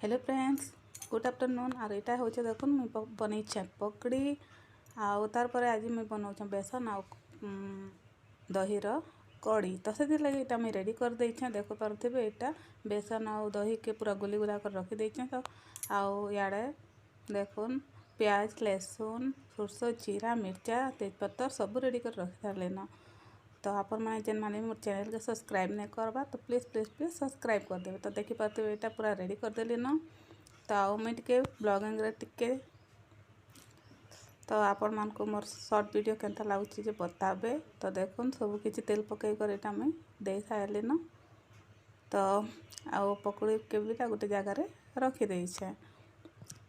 Hello friends, good afternoon. और यहाँ हूँ देखुन मुझे बनई पकड़ी तार पर आज मुझे बनाऊँ बेसन आ दही कड़ी। तो से लगे यहाँ मुझे रेडी कर देछे। देख पारे यहाँ बेसन आ दही के पूरा गुली गुला कर रखी देछे। तो आड़े देखुन प्याज लहसुन सोरस जीरा मिर्चा तेजपत्तर सब रेडी कर रखी सारे। तो आपण मैंने जेन मैंने मोर चैनल के सब्सक्राइब नहीं करवा तो प्लीज़ प्लीज़ प्लीज़ सब्सक्राइब कर देवे। तो देखी पाते यहाँ पूरा रेडी कर देली न। तो आउ मुझे टे ब्लॉगिंग टिके तो आपण मान को मोर शॉर्ट वीडियो केनता लागुची जे बताबे। तो देखुन सब किसी तेल पकई कर यहाँ मुझे दे सारे न। तो आउ पकड़ी के भी गोटे जगार रखी देछे।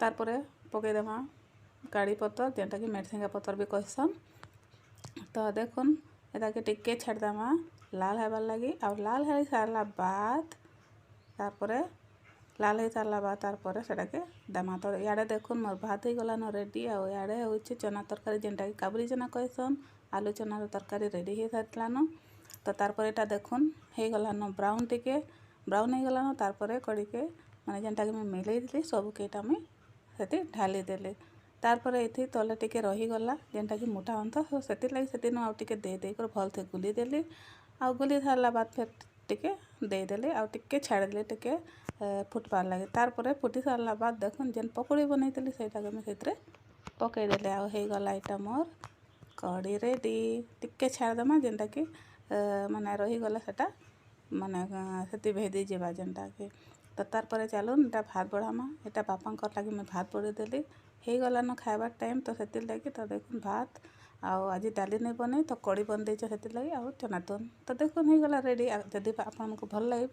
तारपर पकईदेमा काड़ी पतर जेनटा कि मेरसिंगा पतर भी कहसन। तो देखुन एटा के टिके छाड़देमा लाल हेबार लगी। आ लाल हो सारा बाद तारपरे लाल हो सारा बाद तारपरे सेटा के देमा। तो इे देखुन मोर भात हो गलान रेडी। आड़े हूँ चना तरकारी जेनटा कि काबुली चना कहसन आलू चनार तरकारी रेडी हो सारान। तो तारपर यहाँ देखुन हो गलान ब्राउन टिके ब्राउन हो गलान। तारपर कड़ी के मैंने जेनटा कि मिलई थी सबके यहाँ मुझे ढाली देली। तारपर ये तले टिके रहीगला जेनटा कि मोटा अंत से लगे आउ टिके दे भल से गुली देली। आ गुली सारा बाद फिर टिके देदेली आउ टिके छाड़देली टिके फुटबार लगे। तारपर फुटी सारा बाद देखुन जेन पकड़ी बनई से मुझे पकईदेली आ हो गला यहाँ मोर कड़ी रेडी। टिके छाड़देमा जेनटा कि माने रहीगला सेटा माने से भेदी जावा जेनटा कि। तो तारपर चलुन यहाँ भात बढ़ामा। यहाँ बापा लगे मुझे भात बढ़ी देली हो गलान खाइबार टाइम। तो से लगे तो देखुन भात आज डाली नहीं बने तो कड़ी बन देचे से लगे चना तुन। तो देखुन हो गला रेडी। जदि आपको भल लगे